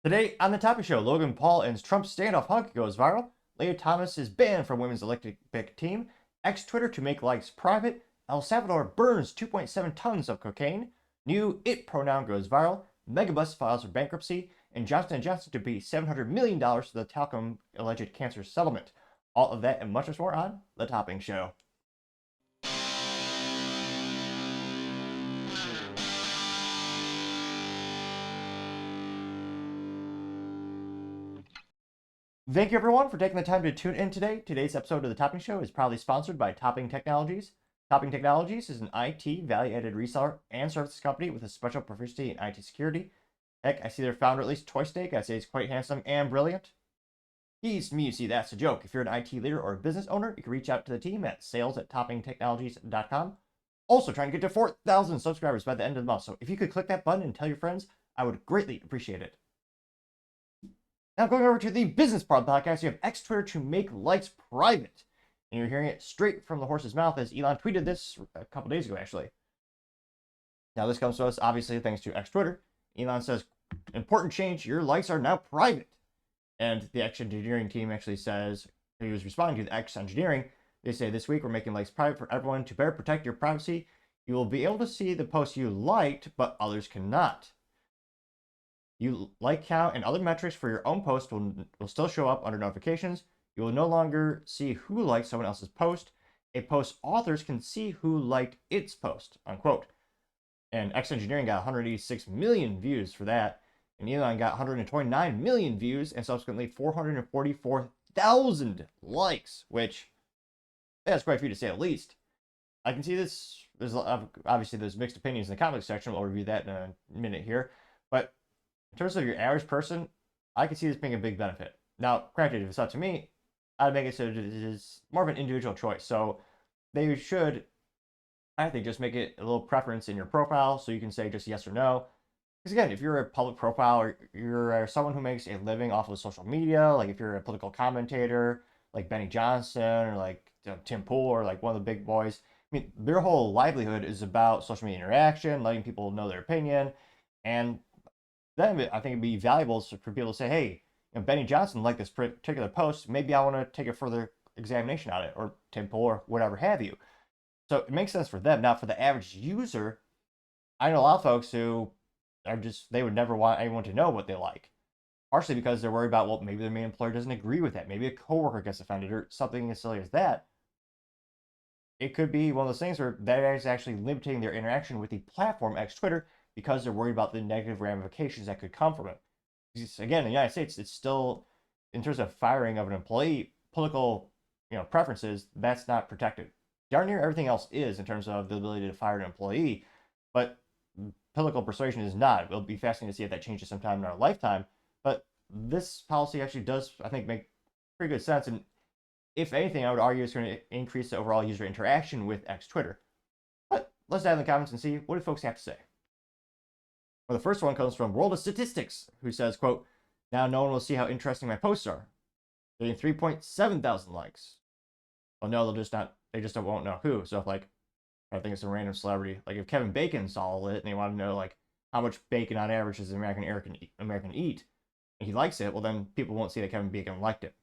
Today on the Topic Show, Logan Paul and Trump's standoff hug goes viral. Lia Thomas is banned from women's Olympic team. Twitter to make likes private. El Salvador burns 2.7 tons of cocaine. New it pronoun goes viral. Megabus files for bankruptcy. And Johnson & Johnson to pay $700 million to the talc alleged cancer settlement. All of that and much more on the Topping Show. Thank you everyone for taking the time to tune in today. Today's episode of the Topping Show is proudly sponsored by Topping Technologies. Topping Technologies is an IT value-added reseller and services company with a special proficiency in IT security. Heck, I see their founder at least twice a day. I say he's quite handsome and brilliant. He's me, you see, that's a joke. If you're an IT leader or a business owner, you can reach out to the team at sales@toppingtechnologies.com. Also trying to get to 4,000 subscribers by the end of the month. So if you could click that button and tell your friends, I would greatly appreciate it. Now going over to the business part of the podcast, you have Twitter to make likes private. And you're hearing it straight from the horse's mouth as Elon tweeted this a couple days ago, actually. Now this comes to us, obviously, thanks to Twitter. Elon says, important change, your likes are now private. And the X engineering team actually says, he was responding to the X engineering, they say, this week we're making likes private for everyone to better protect your privacy. You will be able to see the posts you liked, but others cannot. You like count and other metrics for your own post will still show up under notifications. You will no longer see who liked someone else's post. A post authors can see who liked its post, unquote. And X Engineering got 186 million views for that. And Elon got 129 million views and subsequently 444,000 likes, which that's quite a few to say the least. I can see this. Obviously there's mixed opinions in the comments section. We'll review that in a minute here. But in terms of your average person, I can see this being a big benefit. Now, granted, if it's up to me, I'd make it so it is more of an individual choice. So they should, I think, just make it a little preference in your profile so you can say just yes or no. Because again, if you're a public profile or you're someone who makes a living off of social media, like if you're a political commentator, like Benny Johnson or like Tim Pool or like one of the big boys, I mean, their whole livelihood is about social media interaction, letting people know their opinion, and then I think it'd be valuable for people to say, hey, Benny Johnson liked this particular post. Maybe I want to take a further examination on it, or Tim Pool, or whatever have you. So it makes sense for them. Now, for the average user, I know a lot of folks who are just, they would never want anyone to know what they like. Partially because they're worried about, well, maybe their main employer doesn't agree with that. Maybe a coworker gets offended or something as silly as that. It could be one of those things where that is actually limiting their interaction with the platform X Twitter, because they're worried about the negative ramifications that could come from it. Because again, in the United States, it's still, in terms of firing of an employee, political preferences, that's not protected. Darn near everything else is in terms of the ability to fire an employee, but political persuasion is not. It'll be fascinating to see if that changes sometime in our lifetime. But this policy actually does, I think, make pretty good sense. And if anything, I would argue it's going to increase the overall user interaction with X Twitter. But let's dive in the comments and see what do folks have to say. Well, the first one comes from World of Statistics, who says, quote, now no one will see how interesting my posts are. Getting 3.7 thousand likes. Oh no, they just won't know who. So if like, I think it's a random celebrity, like if Kevin Bacon saw it and they want to know like how much bacon on average does an American eat, and he likes it, well then people won't see that Kevin Bacon liked it.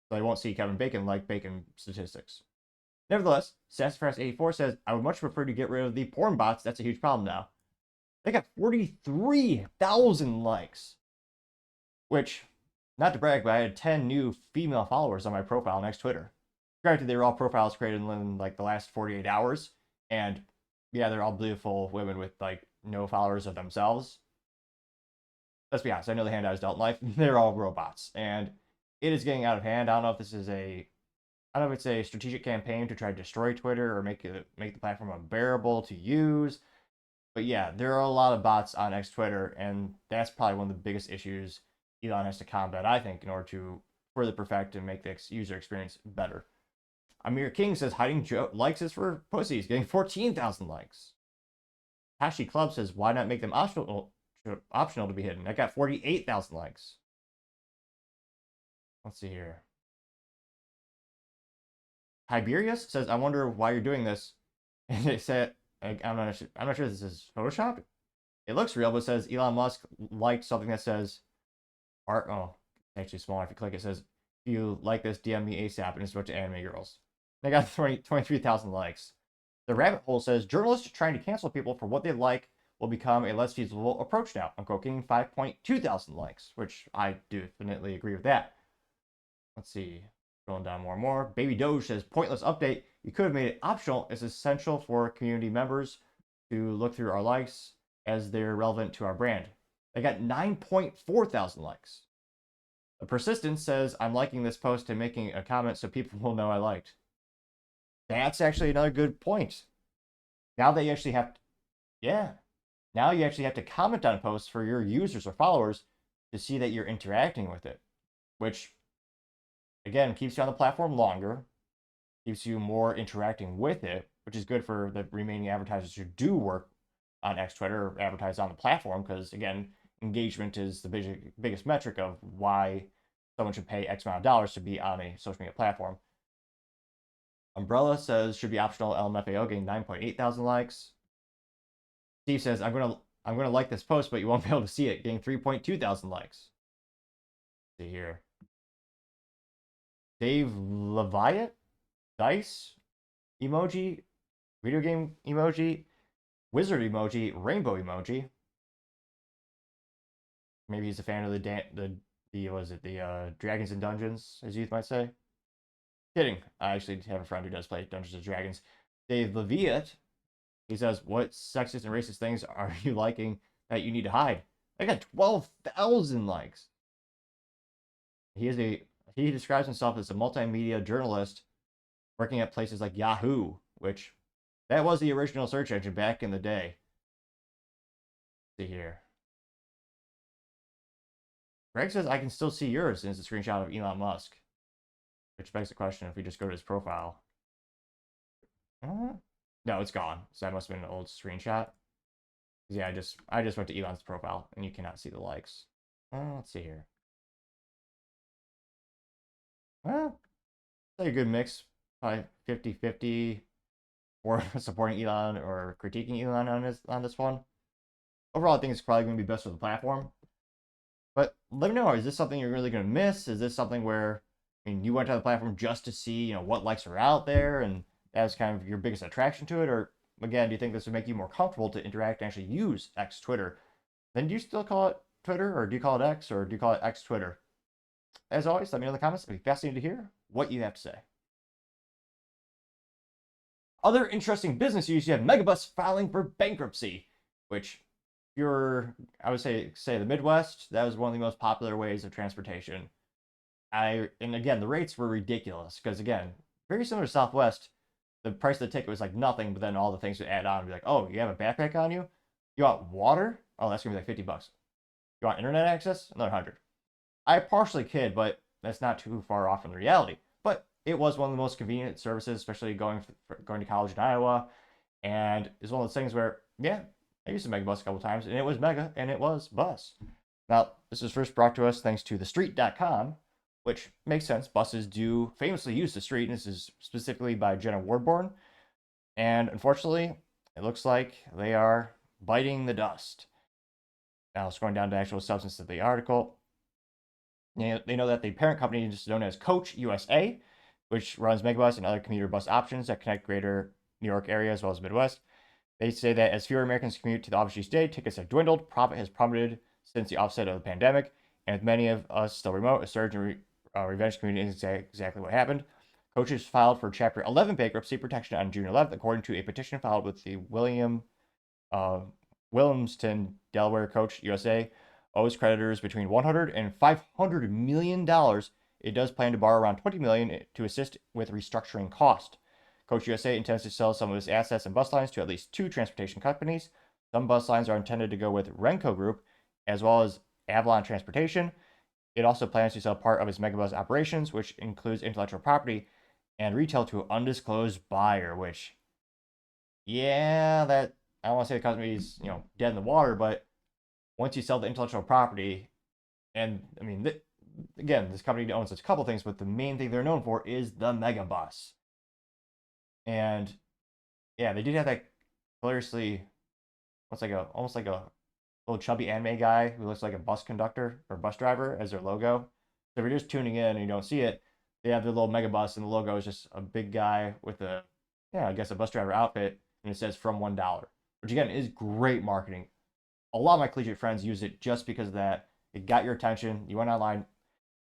So they won't see Kevin Bacon like bacon statistics. Nevertheless, Sassafras84 says, I would much prefer to get rid of the porn bots. That's a huge problem now. They got 43,000 likes, which, not to brag, but I had 10 new female followers on my profile on X Twitter. Granted, they were all profiles created in like the last 48 hours, and yeah, they're all beautiful women with like no followers of themselves. Let's be honest, I know the handouts don't life. They're all robots, and it is getting out of hand. I don't know if this is I don't know if it's a strategic campaign to try to destroy Twitter or make the platform unbearable to use. But yeah, there are a lot of bots on X Twitter, and that's probably one of the biggest issues Elon has to combat, I think, in order to further perfect and make the user experience better. Amir King says, hiding likes is for pussies, getting 14,000 likes. Hashi Club says, why not make them optional to be hidden? That got 48,000 likes. Let's see here. Tiberius says, I wonder why you're doing this. And they said, I'm not sure if this is Photoshop. It looks real, but it says Elon Musk liked something that says Art, oh, actually smaller. If you click, it says, if you like this, DM me ASAP, and it's a bunch of anime girls. They got 23,000 likes. The rabbit hole says, journalists trying to cancel people for what they like will become a less feasible approach now. I'm getting 5.2 thousand likes, which I definitely agree with that. Let's see. Going down more and more. Baby Doge says, pointless update. You could have made it optional. It's essential for community members to look through our likes as they're relevant to our brand. They got 9.4 thousand likes. The Persistence says, I'm liking this post and making a comment so people will know I liked. That's actually another good point. Now that you actually have to, yeah. Now you actually have to comment on a post for your users or followers to see that you're interacting with it, which again keeps you on the platform longer, keeps you more interacting with it, which is good for the remaining advertisers who do work on X Twitter or advertise on the platform, because again, engagement is the biggest metric of why someone should pay X amount of dollars to be on a social media platform. Umbrella says should be optional. LMFAO getting 9.8 thousand likes. Steve says I'm gonna like this post, but you won't be able to see it, getting 3.2 thousand likes. Let's see here. Dave Leviat, Dice emoji, video game emoji, wizard emoji, rainbow emoji. Maybe he's a fan of the Dragons and Dungeons, as youth might say. Kidding. I actually have a friend who does play Dungeons and Dragons. Dave Leviat, he says, what sexist and racist things are you liking that you need to hide? I got 12,000 likes. He describes himself as a multimedia journalist working at places like Yahoo, which that was the original search engine back in the day. Let's see here. Greg says I can still see yours, and it's a screenshot of Elon Musk. Which begs the question if we just go to his profile. No, it's gone. So that must have been an old screenshot. Yeah, I just went to Elon's profile, and you cannot see the likes. Let's see here. Well, it's like a good mix. Probably 50-50 or supporting Elon or critiquing Elon on this one. Overall, I think it's probably going to be best for the platform. But let me know, is this something you're really going to miss? Is this something where, I mean, you went to the platform just to see, what likes are out there, and that was kind of your biggest attraction to it? Or, again, do you think this would make you more comfortable to interact and actually use X Twitter? Then do you still call it Twitter, or do you call it X, or do you call it X Twitter? As always, let me know in the comments. It'd be fascinating to hear what you have to say. Other interesting business news, you have Megabus filing for bankruptcy, which I would say the Midwest, that was one of the most popular ways of transportation. And again, the rates were ridiculous because again, very similar to Southwest, the price of the ticket was like nothing, but then all the things would add on and be like, oh, you have a backpack on you? You want water? Oh, that's gonna be like $50. You want internet access? Another 100. I partially kid, but that's not too far off from the reality. But it was one of the most convenient services, especially going to college in Iowa, and it's one of those things where, yeah, I used the Megabus a couple times, and it was mega, and it was bus. Now, this was first brought to us thanks to thestreet.com, which makes sense. Buses do famously use the street, and this is specifically by Jenna Wardborn. And unfortunately, it looks like they are biting the dust. Now, scrolling down to the actual substance of the article, they know that the parent company is known as Coach USA, which runs Megabus and other commuter bus options that connect greater New York area as well as Midwest. They say that as fewer Americans commute to the office each day, tickets have dwindled, profit has plummeted since the offset of the pandemic, and with many of us still remote, a surge in revenge commuting is exactly what happened. Coaches filed for Chapter 11 bankruptcy protection on June 11th, according to a petition filed with the Williamston, Delaware Coach USA owes creditors between $100 and $500 million. It does plan to borrow around $20 million to assist with restructuring cost. Coach USA intends to sell some of its assets and bus lines to at least 2 transportation companies. Some bus lines are intended to go with Renco Group, as well as Avalon Transportation. It also plans to sell part of its Megabus operations, which includes intellectual property and retail, to an undisclosed buyer, which, yeah, that, I don't want to say the company's, dead in the water, but once you sell the intellectual property, and I mean, again, this company owns a couple things, but the main thing they're known for is the Megabus. And yeah, they did have that hilariously, almost like a little chubby anime guy who looks like a bus conductor or bus driver as their logo. So if you're just tuning in and you don't see it, they have their little Megabus, and the logo is just a big guy with a, yeah, I guess a bus driver outfit, and it says from $1, which again is great marketing. A lot of my collegiate friends use it just because of that. It got your attention. You went online.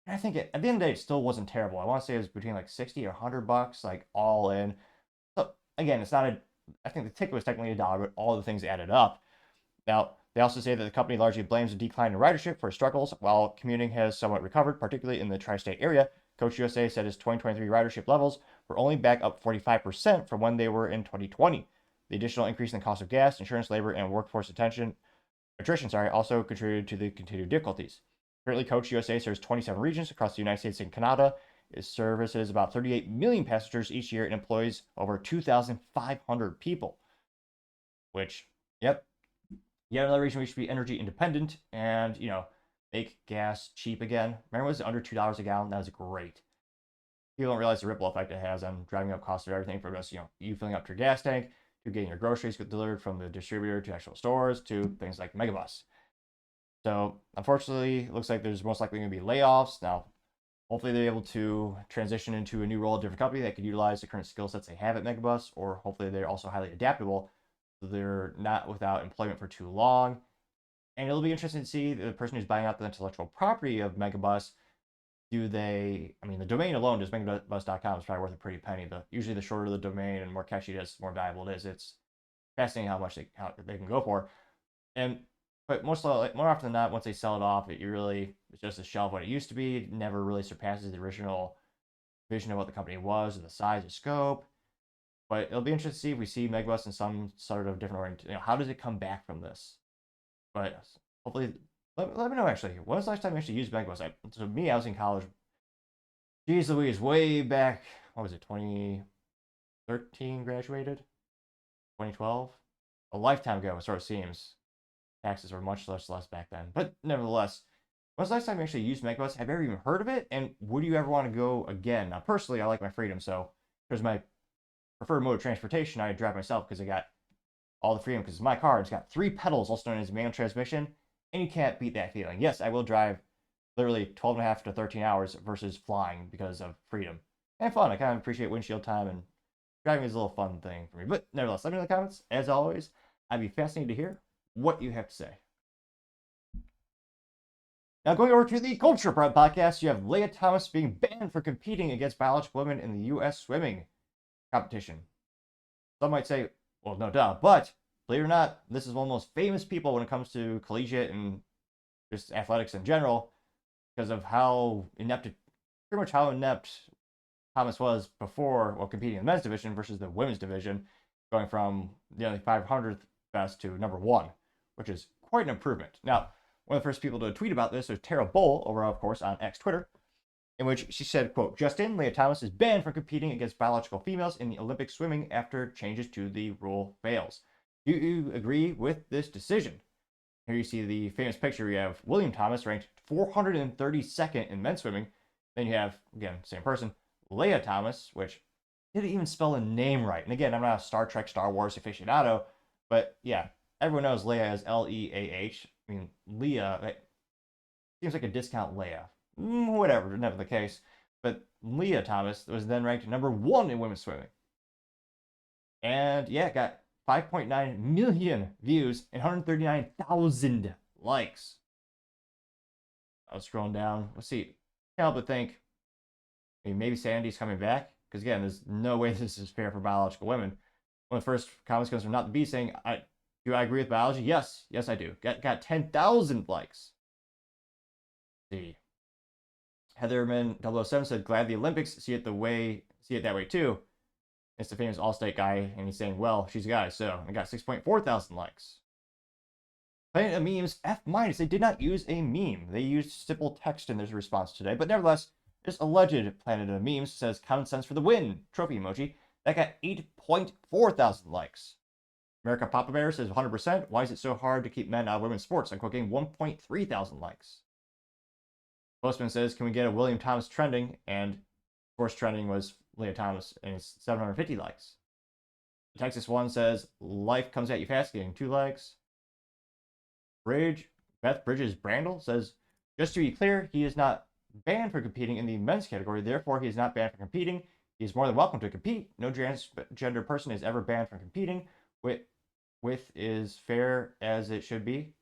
And I think at the end of the day, it still wasn't terrible. I want to say it was between like 60 or $100, like all in. So again, it's not a, I think the ticket was technically $1, but all the things added up. Now, they also say that the company largely blames the decline in ridership for struggles, while commuting has somewhat recovered, particularly in the tri-state area. Coach USA said his 2023 ridership levels were only back up 45% from when they were in 2020. The additional increase in the cost of gas, insurance, labor, and workforce attrition also contributed to the continued difficulties. Currently, Coach USA serves 27 regions across the United States and Canada. It services about 38 million passengers each year and employs over 2,500 people. Which, yep, yet another reason we should be energy independent and, make gas cheap again. Remember, it was under $2 a gallon? That was great. People don't realize the ripple effect it has on driving up costs of everything from just, you filling up your gas tank to getting your groceries delivered from the distributor to actual stores to things like Megabus. So unfortunately, it looks like there's most likely going to be layoffs. Now, hopefully they're able to transition into a new role at a different company that could utilize the current skill sets they have at Megabus, or hopefully they're also highly adaptable, so they're not without employment for too long. And it'll be interesting to see the person who's buying out the intellectual property of Megabus. The domain alone, just megabus.com, is probably worth a pretty penny. Usually the shorter the domain and more catchy it is, the more valuable it is. It's fascinating how much they can go for. But more often than not, once they sell it off, it's just a shell of what it used to be. It never really surpasses the original vision of what the company was and the size and scope. But it'll be interesting to see if we see Megabus in some sort of different orientation. How does it come back from this? But hopefully, let me know actually. When was the last time you actually used Megabus? I was in college. Jeez Louise, way back. What was it? 2013 graduated. 2012. A lifetime ago. It sort of seems. Taxes were much less back then. But nevertheless, when was the last time you actually used Megabus? Have you ever even heard of it? And would you ever want to go again? Now, personally, I like my freedom, so there's my preferred mode of transportation. I drive myself because I got all the freedom because it's my car. It's got 3 pedals, also known as manual transmission, and you can't beat that feeling. Yes, I will drive literally 12 and a half to 13 hours versus flying because of freedom. And fun. I kind of appreciate windshield time, and driving is a little fun thing for me. But nevertheless, let me know in the comments. As always, I'd be fascinated to hear what you have to say. Now, going over to the Culture Prep podcast, you have Lia Thomas being banned for competing against biological women in the U.S. swimming competition. Some might say, well, no duh, but believe it or not, this is one of the most famous people when it comes to collegiate and just athletics in general, because of how inept Thomas was before, competing in the men's division versus the women's division, going from the 500th best to number 1, which is quite an improvement. Now, one of the first people to tweet about this was Tara Bull over, of course, on X Twitter, in which she said, quote, "Just in, Lia Thomas is banned from competing against biological females in the Olympic swimming after changes to the rule fails. Do you agree with this decision?" Here you see the famous picture. You have William Thomas ranked 432nd in men's swimming. Then you have, again, same person, Lia Thomas, which didn't even spell a name right. And again, I'm not a Star Trek, Star Wars aficionado, but yeah, everyone knows Leia as Leah. I mean, Leah, it seems like a discount Leia. Whatever, never the case. But Lia Thomas was then ranked number 1 in women's swimming. And yeah, got 5.9 million views and 139,000 likes. I was scrolling down. Let's see. Can't help but think maybe Sandy's coming back. Because again, there's no way this is fair for biological women. One of the first comments comes from Not the Bee saying, do I agree with biology? Yes, I do. Got 10,000 likes. Let's see. Heatherman 007 said, "Glad the Olympics see it that way too." It's the famous All-State guy, and he's saying, well, she's a guy, so I got 6.4 thousand likes. Planet of Memes F-. They did not use a meme. They used simple text in their response today, but nevertheless, this alleged Planet of Memes says common sense for the win trophy emoji. That got 8.4 thousand likes. America Papa Bear says 100%. Why is it so hard to keep men out of women's sports? I'm getting 1.3 thousand likes. Postman says, can we get a William Thomas trending? And of course, trending was Lia Thomas, and it's 750 likes. Texas One says, life comes at you fast, getting 2 likes. Beth Bridges Brandel says, just to be clear, he is not banned for competing in the men's category. Therefore, he is not banned for competing. He is more than welcome to compete. No transgender person is ever banned from competing. With is fair as it should be.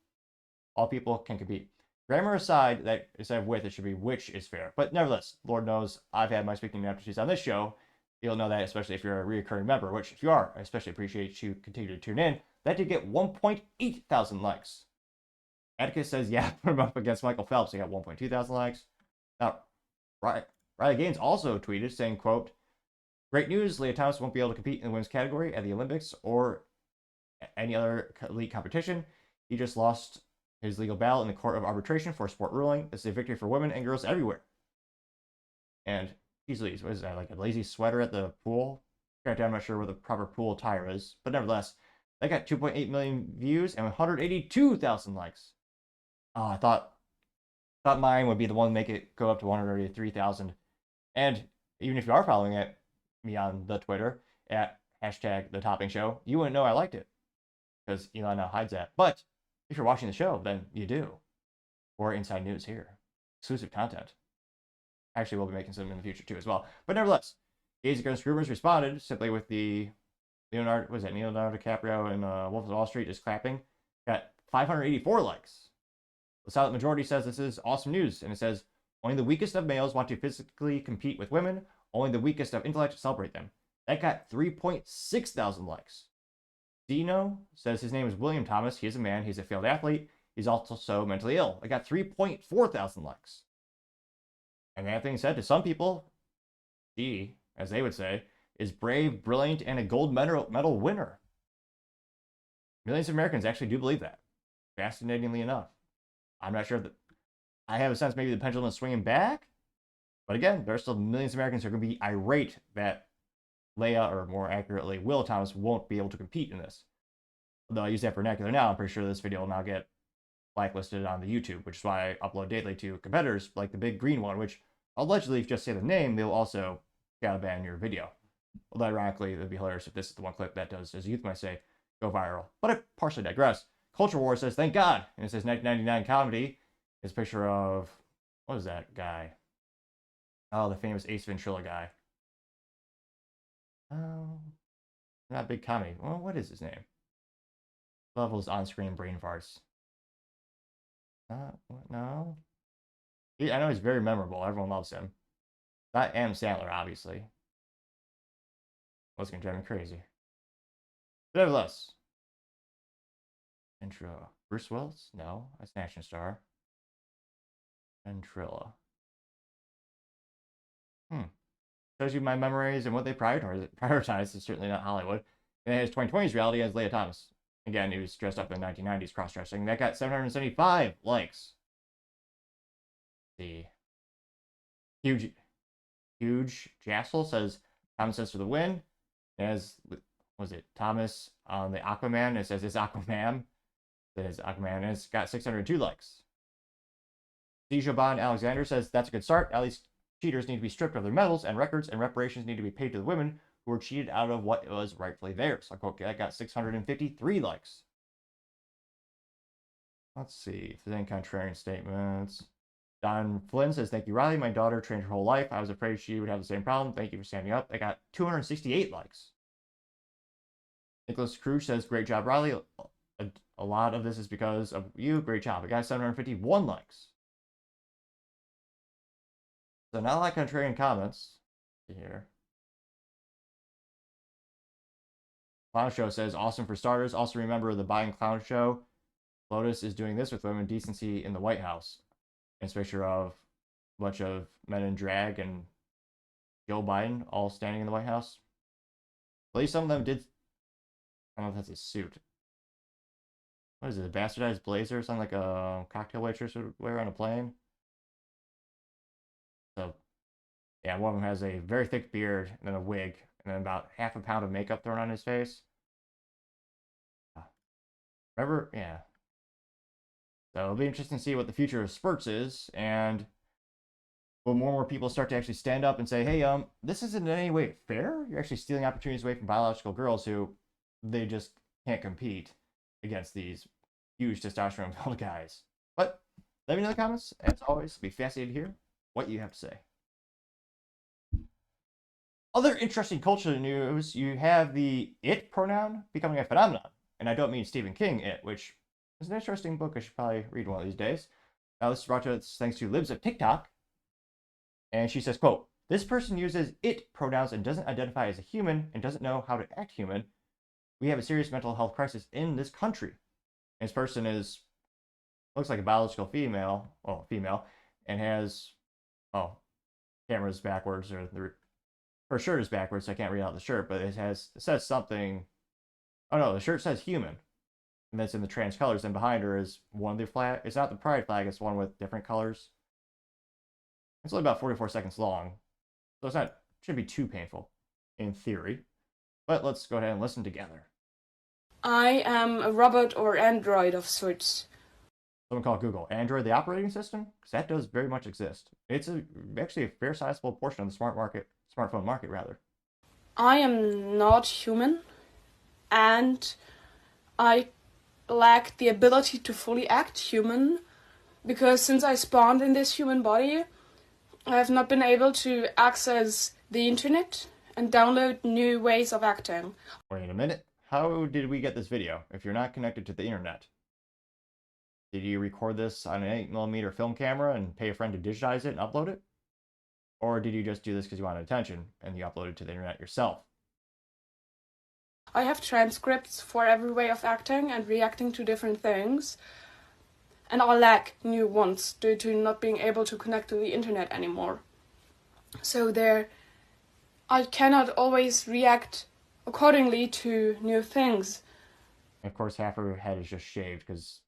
All people can compete. Grammar aside, that instead of with, it should be which is fair. But nevertheless, Lord knows I've had my speaking aptitudes on this show. You'll know that, especially if you're a reoccurring member, which if you are, I especially appreciate you continue to tune in. That did get 1.8 thousand likes. Atticus says, yeah, put him up against Michael Phelps. He got 1.2 thousand likes. Now, Riley Gaines also tweeted saying, quote, great news, Lia Thomas won't be able to compete in the women's category at the Olympics or any other elite competition. He just lost his legal battle in the court of arbitration for a sport ruling. This is a victory for women and girls everywhere. And easily, what is that, like a lazy sweater at the pool? I'm not sure where the proper pool attire is, but nevertheless, they got 2.8 million views and 182,000 likes. Oh, I thought mine would be the one to make it go up to 183,000. And even if you are following me on the Twitter at hashtag The Topping Show, you wouldn't know I liked it because Elon now hides that. But if you're watching the show, then you do. Or inside news here, exclusive content. Actually, we'll be making some in the future too as well. But nevertheless, gays against rumors responded simply with the Leonardo DiCaprio and Wolf of Wall Street is clapping. Got 584 likes. The silent majority says this is awesome news, and it says only the weakest of males want to physically compete with women. Only the weakest of intellect celebrate them. That got 3.6 thousand likes. Dino says his name is William Thomas. He is a man. He's a failed athlete. He's also mentally ill. It got 3.4 thousand likes. And that being said, to some people, she, as they would say, is brave, brilliant, and a gold medal winner. Millions of Americans actually do believe that. Fascinatingly enough. I'm not sure that I have a sense maybe the pendulum is swinging back. But again, there are still millions of Americans who are going to be irate that Leia, or more accurately, Will Thomas, won't be able to compete in this. Although I use that vernacular now, I'm pretty sure this video will now get blacklisted on the YouTube, which is why I upload daily to competitors like the big green one, which allegedly, if you just say the name, they'll also shadow ban your video. Although ironically, it would be hilarious if this is the one clip that does, as youth might say, go viral. But I partially digress. Culture War says, thank God. And it says 1999 comedy. It's a picture of, what is that guy? Oh, the famous Ace Ventrilla guy. Oh, not big comedy. Well, what is his name? Levels on-screen brain farts. No. I know he's very memorable. Everyone loves him. Not Adam Sandler, obviously. What's going to drive me crazy? But nevertheless. Ventrilla. Bruce Willis? No, that's an action star. Ventrilla. Shows you my memories and what they prioritize. It's certainly not Hollywood. And his 2020's reality as Lia Thomas. Again, he was dressed up in the 1990s cross-dressing. That got 775 likes. The huge Jassel says Thomas says for the win. As was it Thomas on the Aquaman? It says it's Aquaman. It is Aquaman. And it's got 602 likes. Dijoban Alexander says that's a good start. At least cheaters need to be stripped of their medals and records, and reparations need to be paid to the women who were cheated out of what was rightfully theirs. I quote, that got 653 likes. Let's see if there's any contrarian statements. Don Flynn says, thank you, Riley. My daughter trained her whole life. I was afraid she would have the same problem. Thank you for standing up. I got 268 likes. Nicholas Cruz says, great job, Riley. A lot of this is because of you. Great job. I got 751 likes. So not a lot of contrarian comments here. Clown Show says, awesome for starters. Also remember the Biden Clown Show. Lotus is doing this with women decency in the White House. It's a picture of a bunch of men in drag and Joe Biden all standing in the White House. At least some of them did. I don't know if that's a suit. What is it? A bastardized blazer? Something like a cocktail waitress would wear on a plane. So, yeah, one of them has a very thick beard and then a wig and then about half a pound of makeup thrown on his face. Remember? Yeah. So it'll be interesting to see what the future of spurts is, and will more and more people start to actually stand up and say, hey, this isn't in any way fair. You're actually stealing opportunities away from biological girls who they just can't compete against these huge testosterone filled guys. But let me know in the comments. As always, be fascinated to hear what you have to say. Other interesting culture news, you have the it pronoun becoming a phenomenon. And I don't mean Stephen King it, which is an interesting book I should probably read one of these days. Now, this is brought to us thanks to Libs of TikTok. And she says, quote, "This person uses it pronouns and doesn't identify as a human and doesn't know how to act human. We have a serious mental health crisis in this country." And this person looks like a biological female, and has, camera's backwards, or her shirt is backwards, so I can't read out the shirt, but it says something. Oh no, the shirt says human, and that's in the trans colors. And behind her is one of the flag. It's not the pride flag. It's one with different colors. It's only about 44 seconds long, so shouldn't be too painful, in theory. But let's go ahead and listen together. I am a robot or android of sorts. Someone called Google Android the operating system, because that does very much exist. It's actually a fair sizable portion of the smartphone market rather. I am not human, and I lack the ability to fully act human, because since I spawned in this human body, I have not been able to access the internet and download new ways of acting. Wait a minute. How did we get this video if you're not connected to the internet? Did you record this on an 8mm film camera and pay a friend to digitize it and upload it? Or did you just do this because you wanted attention and you uploaded it to the internet yourself? I have transcripts for every way of acting and reacting to different things, and I lack new ones due to not being able to connect to the internet anymore. So I cannot always react accordingly to new things. Of course, half her head is just shaved because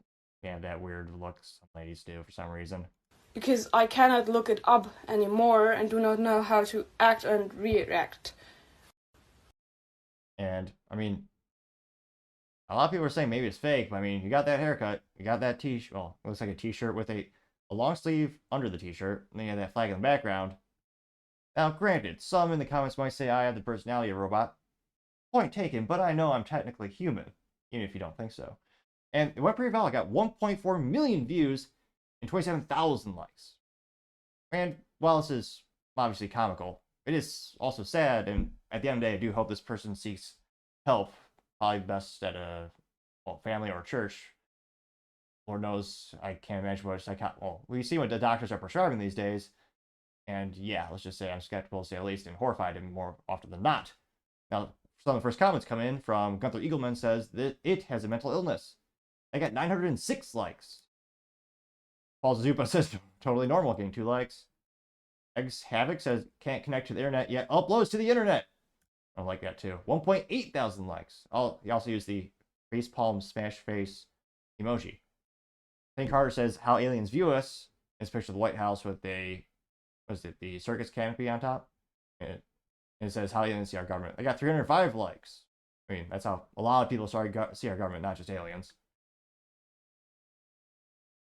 they have that weird look some ladies do for some reason. Because I cannot look it up anymore and do not know how to act and react. And, I mean, a lot of people are saying maybe it's fake, but I mean, you got that haircut, you got that t-shirt, well, it looks like a t-shirt with a long sleeve under the t-shirt, and then you have that flag in the background. Now, granted, some in the comments might say I have the personality of a robot. Point taken, but I know I'm technically human, even if you don't think so. And it went pretty well. I got 1.4 million views and 27,000 likes. And while this is obviously comical, it is also sad, and at the end of the day, I do hope this person seeks help, probably best at a family or church. Lord knows, I can't imagine what we see what the doctors are prescribing these days, and yeah, let's just say I'm skeptical to say at least, and horrified and more often than not. Now, some of the first comments come in from Gunther Eagleman says that it has a mental illness. I got 906 likes. Paul Zupa says totally normal, getting 2 likes. Eggs Havoc says can't connect to the internet yet. Uploads to the internet. I like that too. 1.8 thousand likes. He also used the facepalm smash face emoji. Hank Carter says how aliens view us. It's a picture of the White House with the circus canopy on top. And it says how aliens see our government. I got 305 likes. I mean, that's how a lot of people see our government, not just aliens.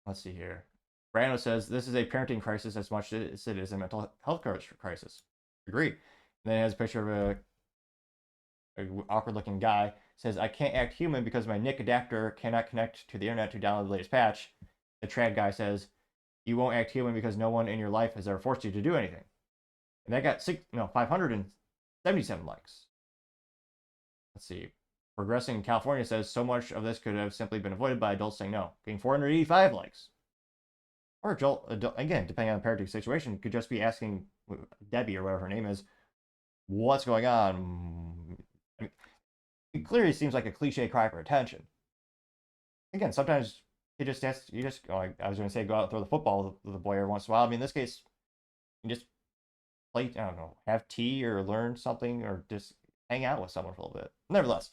Let's see here. Brando says this is a parenting crisis as much as it is a mental health crisis. Agreed. And then it has a picture of a awkward-looking guy. Says I can't act human because my NIC adapter cannot connect to the internet to download the latest patch. The trad guy says you won't act human because no one in your life has ever forced you to do anything. And that got 577 likes. Let's see. Progressing in California says so much of this could have simply been avoided by adults saying no, getting 485 likes. Or again, depending on the parenting situation, could just be asking Debbie or whatever her name is, what's going on? I mean, it clearly seems like a cliche cry for attention. Again, sometimes I was going to say go out and throw the football with the boy every once in a while. I mean, in this case, you just play, I don't know, have tea or learn something or just hang out with someone for a little bit. Nevertheless,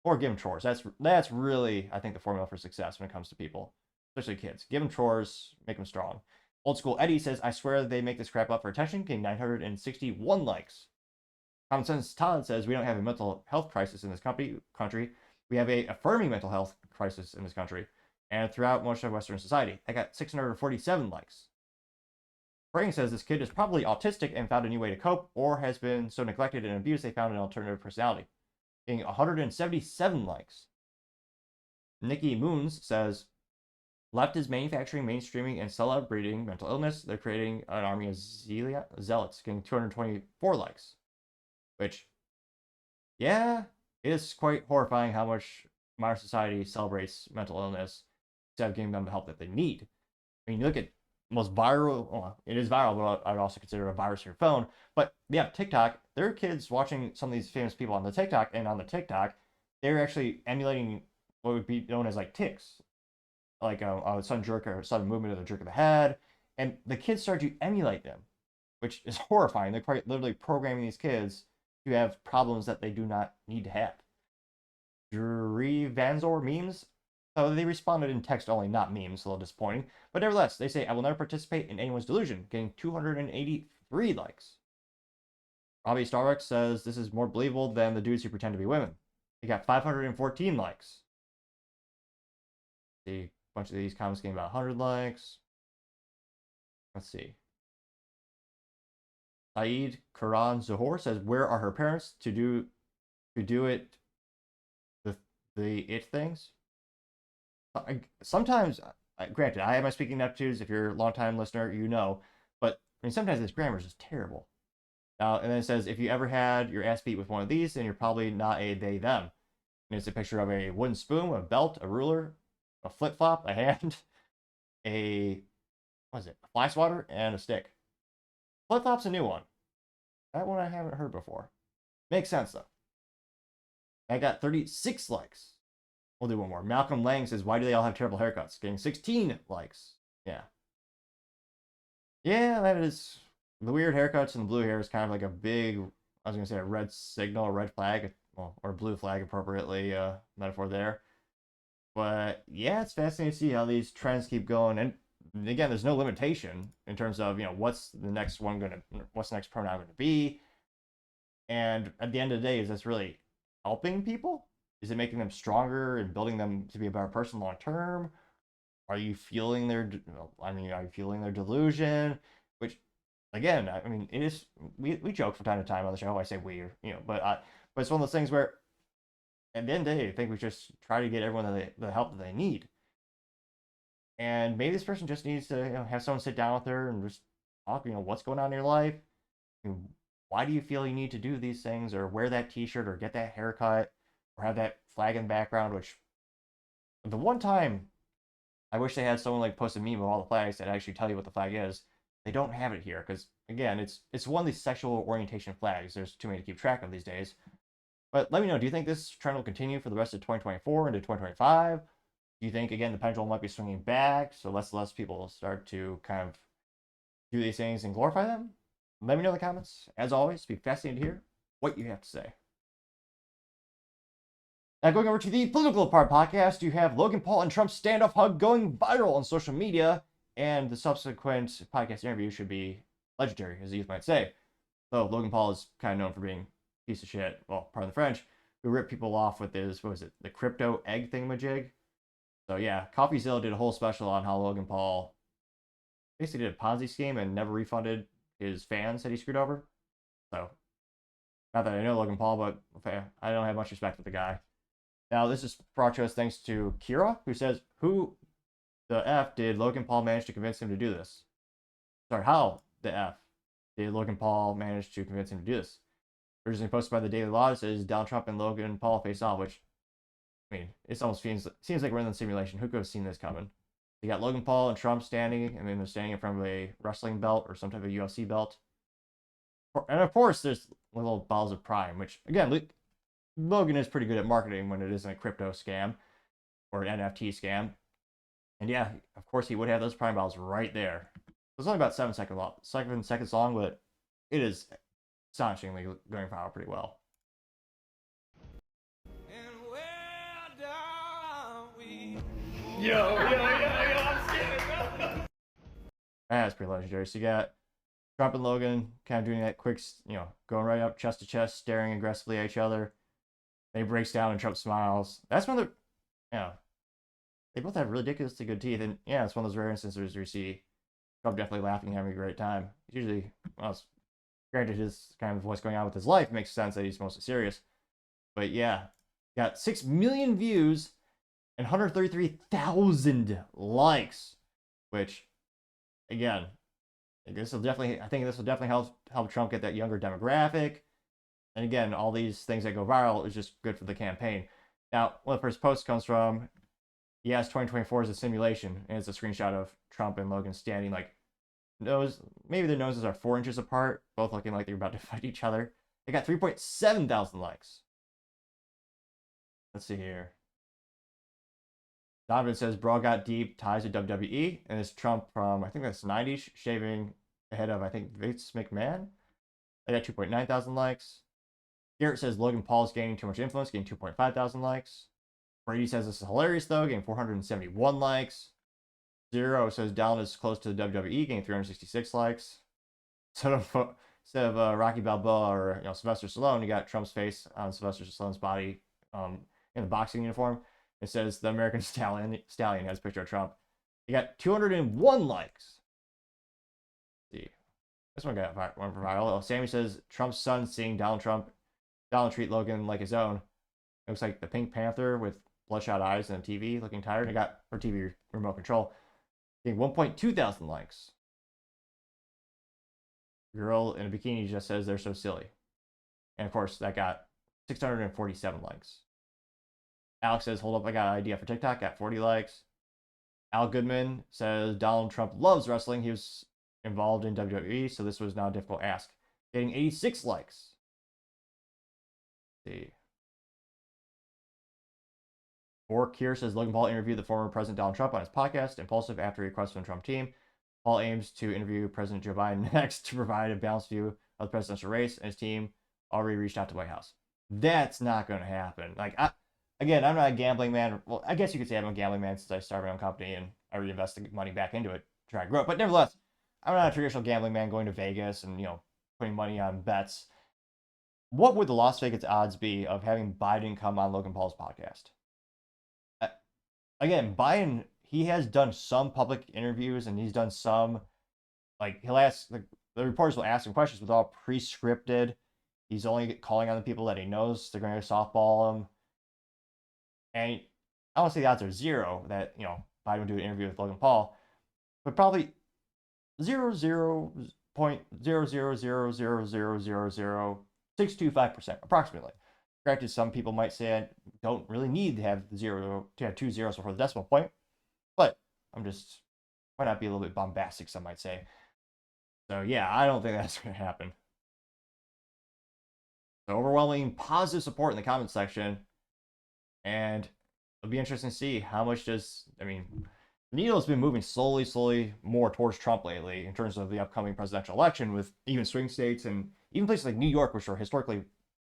or give them chores. That's really, I think, the formula for success when it comes to people, especially kids. Give them chores, make them strong. Old School Eddie says, I swear they make this crap up for attention, getting 961 likes. Common Sense Todd says, we don't have a mental health crisis in this country. We have a affirming mental health crisis in this country and throughout most of Western society. I got 647 likes. Praying says this kid is probably autistic and found a new way to cope, or has been so neglected and abused they found an alternative personality. Getting 177 likes. Nikki Moons says, left is manufacturing, mainstreaming, and celebrating mental illness. They're creating an army of zealots, getting 224 likes. Which, yeah, it is quite horrifying how much modern society celebrates mental illness instead of giving them the help that they need. I mean, you look at most viral, well, it is viral, but I would also consider a virus your phone. But yeah, TikTok, there are kids watching some of these famous people on the TikTok, and on the TikTok, they're actually emulating what would be known as like tics, like a sudden jerk or sudden movement of the jerk of the head. And the kids start to emulate them, which is horrifying. They're quite literally programming these kids to have problems that they do not need to have. Drury Vanzor memes. So they responded in text only, not memes, a little disappointing. But nevertheless, they say, I will never participate in anyone's delusion, getting 283 likes. Robbie Starbucks says, this is more believable than the dudes who pretend to be women. He got 514 likes. See, a bunch of these comments getting about 100 likes. Let's see. Saeed Quran Zohor says, where are her parents to do it, the it things? Sometimes, granted, I have my speaking aptitudes. If you're a long-time listener, you know. But I mean, sometimes this grammar is just terrible. And then it says, if you ever had your ass beat with one of these, then you're probably not a they, them. And it's a picture of a wooden spoon, a belt, a ruler, a flip-flop, a hand, a fly swatter, and a stick. Flip-flop's a new one. That one I haven't heard before. Makes sense, though. I got 36 likes. We'll do one more. Malcolm Lang says, why do they all have terrible haircuts? Getting 16 likes. Yeah. Yeah, that is... The weird haircuts and the blue hair is kind of like a big, I was going to say a red signal, a red flag, well, or a blue flag appropriately, metaphor there. But yeah, it's fascinating to see how these trends keep going. And again, there's no limitation in terms of, what's the next pronoun going to be? And at the end of the day, is this really helping people? Is it making them stronger and building them to be a better person long term? Are you feeling their delusion? Which, again, I mean, it is, we joke from time to time on the show. I say we, but it's one of those things where at the end of the day, I think we just try to get everyone the help that they need. And maybe this person just needs to have someone sit down with her and just talk, what's going on in your life? Why do you feel you need to do these things, or wear that t-shirt, or get that haircut, or have that flag in the background? Which, the one time I wish they had someone like post a meme of all the flags that actually tell you what the flag is. They don't have it here because, again, it's one of these sexual orientation flags. There's too many to keep track of these days. But let me know, do you think this trend will continue for the rest of 2024 into 2025? Do you think, again, the pendulum might be swinging back, so less and less people start to kind of do these things and glorify them? Let me know in the comments. As always, it'd be fascinating to hear what you have to say. Now, going over to the political part podcast, you have Logan Paul and Trump's standoff hug going viral on social media, and the subsequent podcast interview should be legendary, as the youth might say. So Logan Paul is kind of known for being a piece of shit, well, pardon the French, who ripped people off with his, the crypto egg thingamajig. So yeah, CoffeeZilla did a whole special on how Logan Paul basically did a Ponzi scheme and never refunded his fans that he screwed over. So, not that I know Logan Paul, but I don't have much respect for the guy. Now, this is brought to us thanks to Kira, who says, who the F did Logan Paul manage to convince him to do this? Sorry, how the F did Logan Paul manage to convince him to do this? Originally posted by the Daily Law, it says Donald Trump and Logan Paul face off, which, I mean, it almost seems like we're in the simulation. Who could have seen this coming? You got Logan Paul and Trump standing, and then they're standing in front of a wrestling belt or some type of UFC belt. And of course, there's little balls of prime, which, again, Logan is pretty good at marketing when it isn't a crypto scam or an NFT scam. And yeah, of course, he would have those prime balls right there. It's only about 7 seconds long, but it is astonishingly going viral pretty well. And where down we... Yo, I'm scared, bro. That's pretty legendary. So you got Trump and Logan kind of doing that quick, going right up chest to chest, staring aggressively at each other. They breaks down and Trump smiles. That's one of the, they both have ridiculously good teeth. And yeah, it's one of those rare instances where you see Trump definitely laughing and having a great time. Usually, well, granted, his kind of what's going on with his life makes sense that he's mostly serious. But yeah, got 6 million views and 133,000 likes, which, again, I think this will definitely help Trump get that younger demographic. And again, all these things that go viral is just good for the campaign. Now, one of the first posts comes from, yes, 2024 is a simulation, and it's a screenshot of Trump and Logan standing like maybe their noses are 4 inches apart, both looking like they're about to fight each other. They got 3.7 thousand likes. Let's see here. Donovan says, bro got deep ties to WWE, and it's Trump from, I think that's 90s, shaving ahead of, I think, Vince McMahon. They got 2.9 thousand likes. Garrett says, Logan Paul is gaining too much influence, getting 2.5 thousand likes. Brady says, this is hilarious, though, getting 471 likes. Zero says, Down is close to the WWE, getting 366 likes. Instead of Rocky Balboa or Sylvester Stallone, you got Trump's face on Sylvester Stallone's body in the boxing uniform. It says the American Stallion has a picture of Trump. You got 201 likes. Let's see, this one got one for viral. Sammy says Trump's son seeing Donald treat Logan like his own. It looks like the Pink Panther with bloodshot eyes and a TV, looking tired. It got her TV remote control. Getting 1.2 thousand likes. Girl in a bikini just says they're so silly. And of course, that got 647 likes. Alex says, hold up, I got an idea for TikTok, got 40 likes. Al Goodman says, Donald Trump loves wrestling. He was involved in WWE, so this was not a difficult ask. Getting 86 likes. Let's see. Bork here says, Logan Paul interviewed the former President Donald Trump on his podcast, impulsive after a request from the Trump team. Paul aims to interview President Joe Biden next to provide a balanced view of the presidential race, and his team already reached out to the White House. That's not going to happen. Again, I'm not a gambling man. Well, I guess you could say I'm a gambling man since I started my own company and I reinvest the money back into it to try to grow it. But nevertheless, I'm not a traditional gambling man going to Vegas and, putting money on bets. What would the Las Vegas odds be of having Biden come on Logan Paul's podcast? Again, Biden, he has done some public interviews and he's done some, he'll ask, the reporters will ask him questions with all pre-scripted. He's only calling on the people that he knows. They're going to softball him. And I don't say the odds are zero that, Biden would do an interview with Logan Paul, but probably 0.000000625% approximately. Granted, some people might say I don't really need to have two zeros before the decimal point, but why not be a little bit bombastic, some might say. So yeah, I don't think that's going to happen. So overwhelming positive support in the comment section. And it'll be interesting to see how much the needle's been moving slowly more towards Trump lately in terms of the upcoming presidential election, with even swing states and even places like New York, which are historically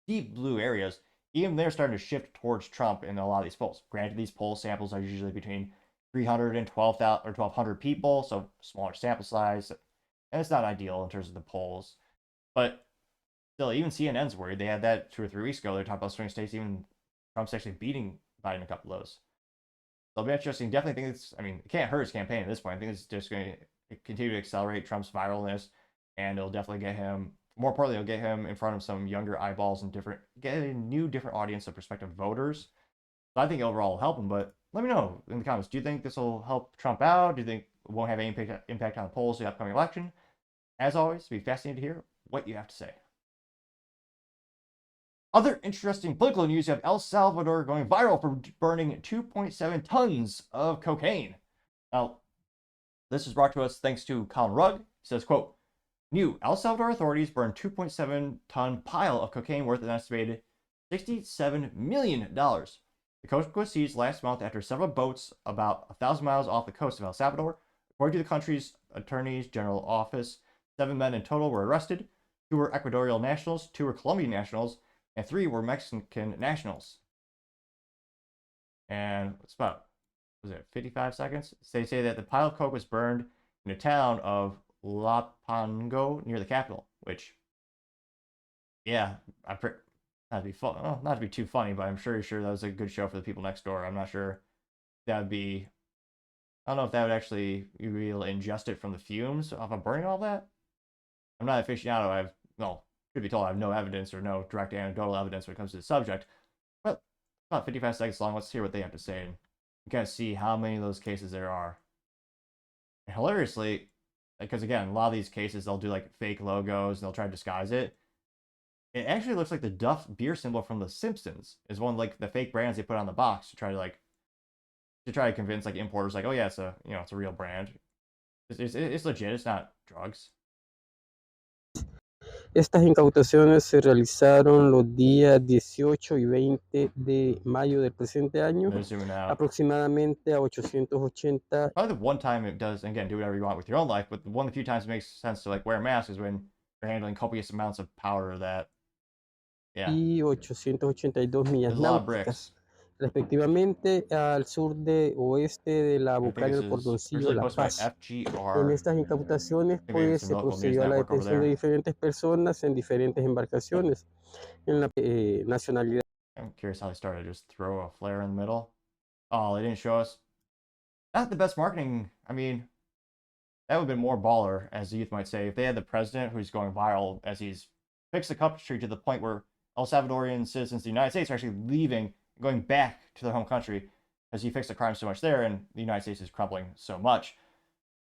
deep blue areas, even they're starting to shift towards Trump in a lot of these polls. Granted, these poll samples are usually between 300 and 12,000 or 1,200 people, so smaller sample size, and it's not ideal in terms of the polls. But still, even CNN's worried. They had that 2 or 3 weeks ago. They're talking about swing states, even Trump's actually beating Biden a couple of those. It'll be interesting. Definitely think it can't hurt his campaign at this point. I think it's just going to continue to accelerate Trump's viralness, and it'll definitely get him, more importantly, it'll get him in front of some younger eyeballs and get a new, different audience of prospective voters. So I think overall will help him, but let me know in the comments. Do you think this will help Trump out? Do you think it won't have any impact on the polls in the upcoming election? As always, it'll be fascinating to hear what you have to say. Other interesting political news, you have El Salvador going viral for burning 2.7 tons of cocaine. Now, this is brought to us thanks to Colin Rugg. He says, quote, new El Salvador authorities burned 2.7-ton pile of cocaine worth an estimated $67 million. The coast was seized last month after several boats about 1,000 miles off the coast of El Salvador. According to the country's Attorney General office, 7 men in total were arrested. 2 were Ecuadorian nationals, 2 were Colombian nationals, and 3 were Mexican nationals. And it's about, 55 seconds? They say that the pile of coke was burned in the town of Lapango near the capital, which, yeah, not to be fun, well, not to be too funny, but I'm sure that was a good show for the people next door. I'm not sure that would be, I don't know if that would actually be able to ingest it from the fumes of burning all that. I'm not an aficionado. Should be told I have no evidence or no direct anecdotal evidence when it comes to the subject. But about 55 seconds long. Let's hear what they have to say. You gotta see how many of those cases there are. And hilariously, because again, a lot of these cases they'll do like fake logos and they'll try to disguise it. It actually looks like the Duff beer symbol from The Simpsons is one like the fake brands they put on the box to try to convince like importers like, oh yeah, it's a real brand. It's legit. It's not drugs. Estas incautaciones se realizaron los días 18 y 20 de mayo del presente año, They're zooming out. aproximadamente a 880 Probably the one time it does, again, do whatever you want with your own life, but one of the few times it makes sense to like wear a mask is when you're handling copious amounts of powder that, yeah, y 882 millas there's a lot of náuticas, bricks. respectivamente al sur de oeste de la I think bucal this del is cordoncillo originally La posted by Paz. En FGR. estas incautaciones, Maybe it's pues, some se local news procedió a la network over detención de there. diferentes personas en diferentes embarcaciones en la nacionalidad. I'm curious how they started. Just throw a flare in the middle. Oh, they didn't show us. Not the best marketing. I mean, that would have been more baller, as the youth might say, if they had the president who's going viral as he's fixed the country to the point where El Salvadorian citizens of the United States are actually leaving, going back to their home country, as he fixed the crime so much there, and the United States is crumbling so much.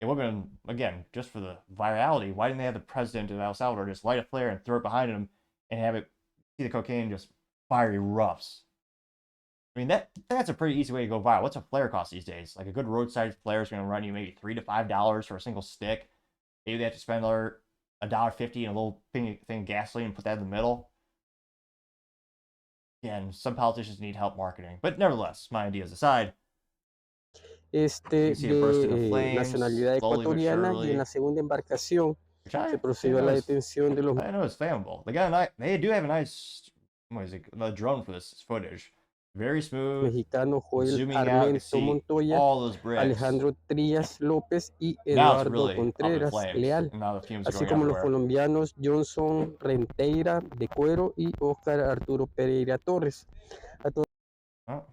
It would have been, again, just for the virality. Why didn't they have the president of El Salvador just light a flare and throw it behind him and have it see the cocaine just fire erupts? I mean, that's a pretty easy way to go viral. What's a flare cost these days? Like a good roadside flare is going to run you maybe $3 to $5 for a single stick. Maybe they have to spend $1.50 in a little thing of gasoline and put that in the middle. Again, some politicians need help marketing, but nevertheless, my ideas aside, De flames, nacionalidad slowly but ecuatoriana, y surely, en la segunda embarcación which I se didn't procedió a know la is detención de los I know it's flammable. They do have a nice, what is it, a drone for this footage. Very smooth. mexicanos Joel Zooming out, you can Armento see Montoya, all those bricks. Alejandro Trías López y Now it's Eduardo really up in Contreras flames, Leal, and now the fumes are así going como los everywhere. colombianos Johnson Renteira de Cuero y Óscar Arturo Pereira Torres. Oh.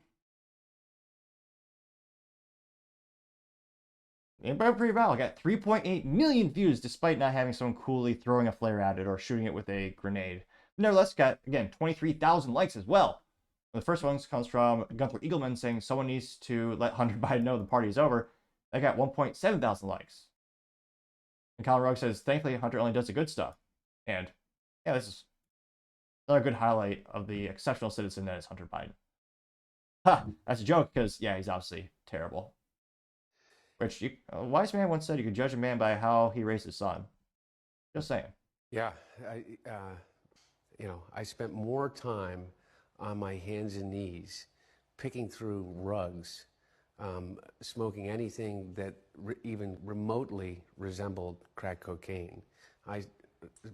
It went pretty well. I got 3.8 million views despite not having someone coolly throwing a flare at it or shooting it with a grenade. Nevertheless, got, again, 23,000 likes as well. The first one comes from Gunther Eagleman saying someone needs to let Hunter Biden know the party is over. That got 1.7 thousand likes. And Colin Rugg says, thankfully, Hunter only does the good stuff. And, yeah, this is another good highlight of the exceptional citizen that is Hunter Biden. Ha! That's a joke because, yeah, he's obviously terrible. Which, a wise man once said you could judge a man by how he raised his son. Just saying. Yeah, I spent more time on my hands and knees, picking through rugs, smoking anything that even remotely resembled crack cocaine. I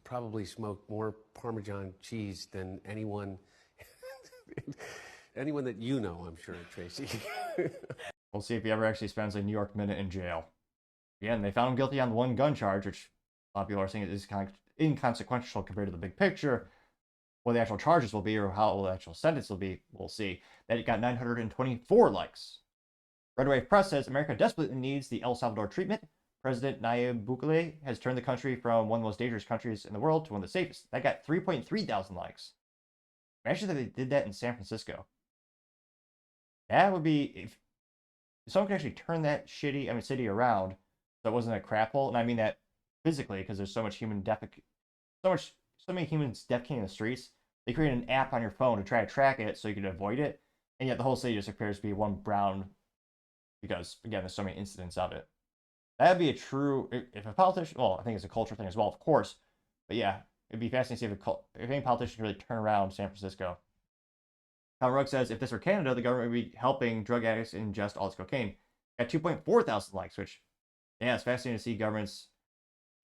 probably smoked more Parmesan cheese than anyone that you know, I'm sure, Tracy. We'll see if he ever actually spends a New York minute in jail. Again, they found him guilty on the one gun charge, which a lot of people are saying is kind of inconsequential compared to the big picture. What the actual charges will be or how the actual sentence will be, we'll see. That it got 924 likes. Red Wave Press says America desperately needs the El Salvador treatment. President Nayib Bukele has turned the country from one of the most dangerous countries in the world to one of the safest. That got 3.3 thousand likes. Imagine that they did that in San Francisco. That would be, if someone could actually turn that city around so it wasn't a crap hole, and I mean that physically because there's so many humans defecating in the streets. They created an app on your phone to try to track it so you could avoid it, and yet the whole city just appears to be one brown because, again, there's so many incidents of it. That'd be a true, if a politician, well, I think it's a culture thing as well, of course, but yeah, it'd be fascinating to see if any politician can really turn around San Francisco. Colin Rugg says, if this were Canada, the government would be helping drug addicts ingest all this cocaine. Got 2.4 thousand likes, which, yeah, it's fascinating to see governments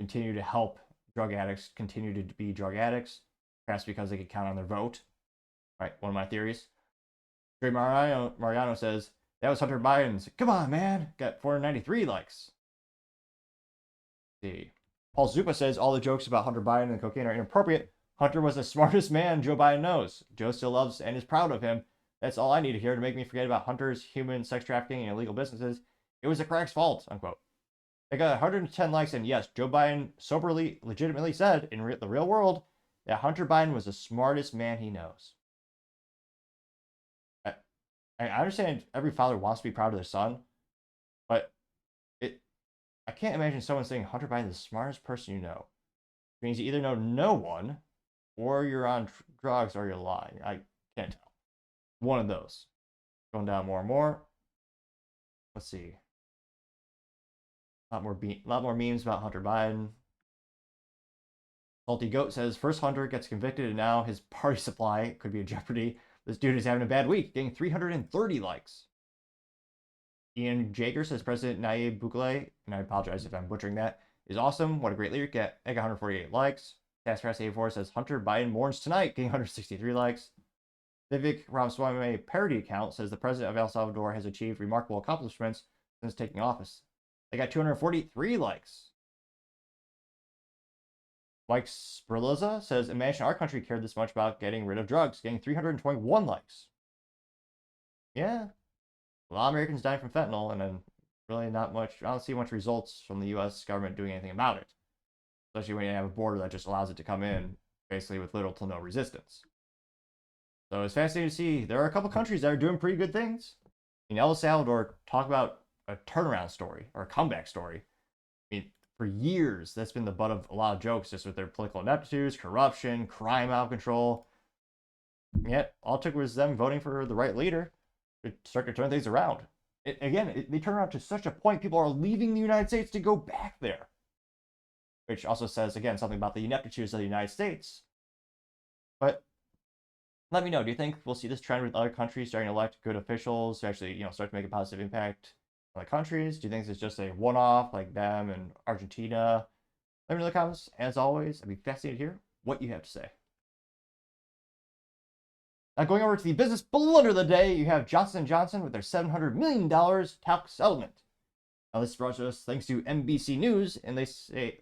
continue to help drug addicts continue to be drug addicts, perhaps because they could count on their vote. Right, one of my theories. Trey Mariano says, that was Hunter Biden's. Come on, man. Got 493 likes. Let's see. Paul Zupa says, all the jokes about Hunter Biden and cocaine are inappropriate. Hunter was the smartest man Joe Biden knows. Joe still loves and is proud of him. That's all I need to hear to make me forget about Hunter's human sex trafficking and illegal businesses. It was the crack's fault, unquote. They got 110 likes, and yes, Joe Biden soberly, legitimately said in the real world that Hunter Biden was the smartest man he knows. I understand every father wants to be proud of their son, but I can't imagine someone saying Hunter Biden's the smartest person you know. It means you either know no one, or you're on drugs, or you're lying. I can't tell. One of those. Going down more and more. Let's see. A lot more memes about Hunter Biden. Salty Goat says first Hunter gets convicted and now his party supply could be in jeopardy. This dude is having a bad week, getting 330 likes. Ian Jager says President Nayib Bukele, and I apologize if I'm butchering that, is awesome. What a great leader. I got 148 likes. TaskPress84 says Hunter Biden mourns tonight, getting 163 likes. Vivek Ramaswamy parody account says the president of El Salvador has achieved remarkable accomplishments since taking office. They got 243 likes. Mike Spirliza says, imagine our country cared this much about getting rid of drugs, getting 321 likes. Yeah, a lot of Americans dying from fentanyl, and then really not much. I don't see much results from the U.S. government doing anything about it, especially when you have a border that just allows it to come in basically with little to no resistance. So it's fascinating to see. There are a couple countries that are doing pretty good things. In El Salvador, talk about a turnaround story or a comeback story. I mean, for years, that's been the butt of a lot of jokes, just with their political ineptitudes, corruption, crime out of control. Yet, all it took was them voting for the right leader to start to turn things around. They turn around to such a point, people are leaving the United States to go back there. Which also says, again, something about the ineptitudes of the United States. But let me know, do you think we'll see this trend with other countries starting to elect good officials to actually, start to make a positive impact on the countries? Do you think this is just a one-off like them and Argentina? Let me know in the comments. As always, I'd be fascinated to hear what you have to say. Now going over to the business blunder of the day, you have Johnson & Johnson with their $700 million talc settlement. Now this is brought to us thanks to NBC News, and they say,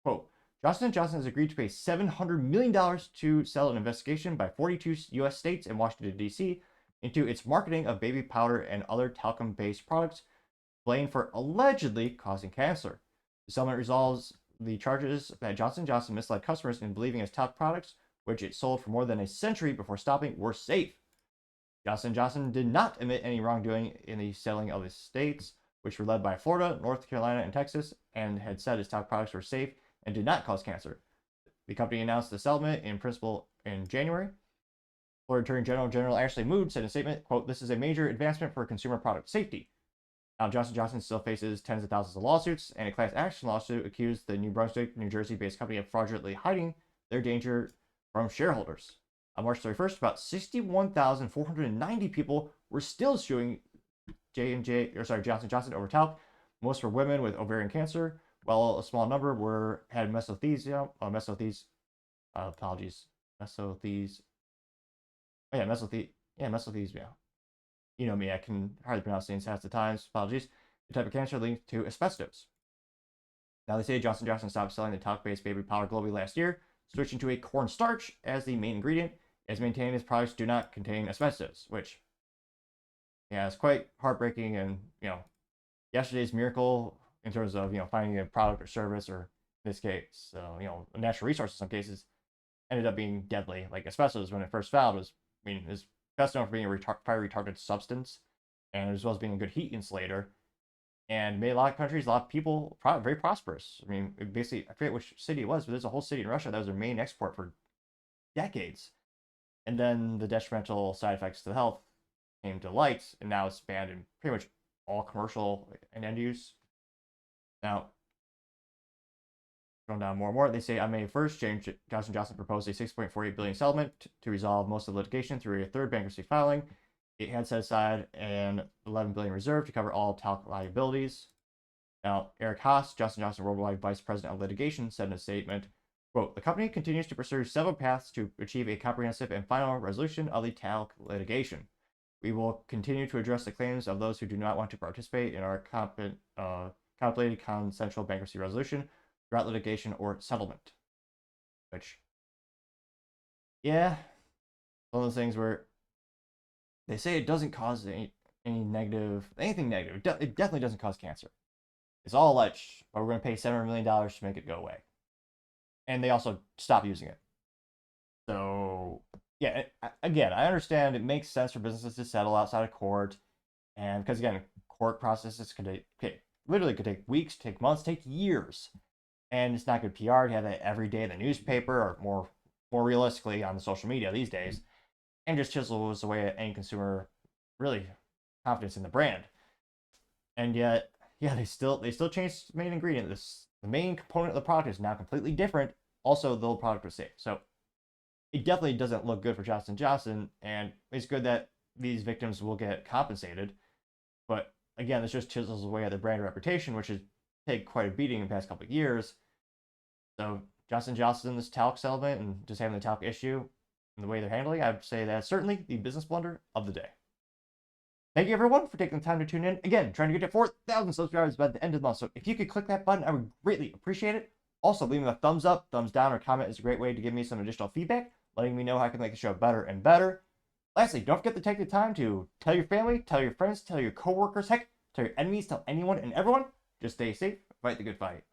quote, Johnson & Johnson has agreed to pay $700 million to settle an investigation by 42 U.S. states and Washington, D.C. into its marketing of baby powder and other talcum-based products blamed for allegedly causing cancer. The settlement resolves the charges that Johnson & Johnson misled customers in believing its talc products, which it sold for more than a century before stopping, were safe. Johnson & Johnson did not admit any wrongdoing in the settling of its states, which were led by Florida, North Carolina, and Texas, and had said its talc products were safe and did not cause cancer. The company announced the settlement in principle in January. Florida Attorney General Ashley Mood said in a statement, quote, this is a major advancement for consumer product safety. Now, Johnson & Johnson still faces tens of thousands of lawsuits, and a class action lawsuit accused the New Brunswick, New Jersey-based company of fraudulently hiding their danger from shareholders. On March 31st, about 61,490 people were still suing Johnson & Johnson over talc. Most were women with ovarian cancer, while a small number had mesothelioma. Mesothelioma. You know me, I can hardly pronounce names half the times. Apologies. The type of cancer linked to asbestos. Now they say Johnson & Johnson stopped selling the talc-based baby powder globally last year, switching to a cornstarch as the main ingredient, as maintaining its products do not contain asbestos, which, is quite heartbreaking. And yesterday's miracle in terms of finding a product or service, or in this case, a natural resource in some cases, ended up being deadly. Like asbestos, when it first found, is best known for being a fire retardant substance, and as well as being a good heat insulator, and made a lot of countries, a lot of people very prosperous. I mean, basically, I forget which city it was, but there's a whole city in Russia that was their main export for decades. And then the detrimental side effects to the health came to light, and now it's banned in pretty much all commercial and end use. Now, going down more and more, they say on May 1st, Johnson & Johnson proposed a $6.48 billion settlement to resolve most of the litigation through a third bankruptcy filing. It had set aside an $11 billion reserve to cover all talc liabilities. Now, Eric Haas, Johnson & Johnson Worldwide Vice President of Litigation, said in a statement, quote, the company continues to pursue several paths to achieve a comprehensive and final resolution of the talc litigation. We will continue to address the claims of those who do not want to participate in our contemplated consensual bankruptcy resolution throughout litigation or settlement. Which, one of those things where they say it doesn't cause anything negative. It definitely doesn't cause cancer. It's all alleged, but we're going to pay $700 million to make it go away. And they also stop using it. So yeah, again, I understand it makes sense for businesses to settle outside of court, and because again, court processes literally could take weeks, take months, take years, and it's not good PR to have that every day in the newspaper or more realistically on the social media these days, and just chisels away at any consumer really confidence in the brand. And yet, yeah, they still changed the main ingredient. The main component of the product is now completely different. Also, the old product was safe, so it definitely doesn't look good for Johnson Johnson. And it's good that these victims will get compensated, but again, this just chisels away at their brand reputation, which has taken quite a beating in the past couple of years. So Johnson Johnson, this talc settlement, and just having the talc issue and the way they're handling, I'd say that's certainly the business blunder of the day. Thank you everyone for taking the time to tune in. Again, trying to get to 4,000 subscribers by the end of the month. So if you could click that button, I would greatly appreciate it. Also, leaving a thumbs up, thumbs down, or comment is a great way to give me some additional feedback, letting me know how I can make the show better and better. Lastly, don't forget to take the time to tell your family, tell your friends, tell your coworkers, heck, tell your enemies, tell anyone and everyone. Just stay safe, fight the good fight.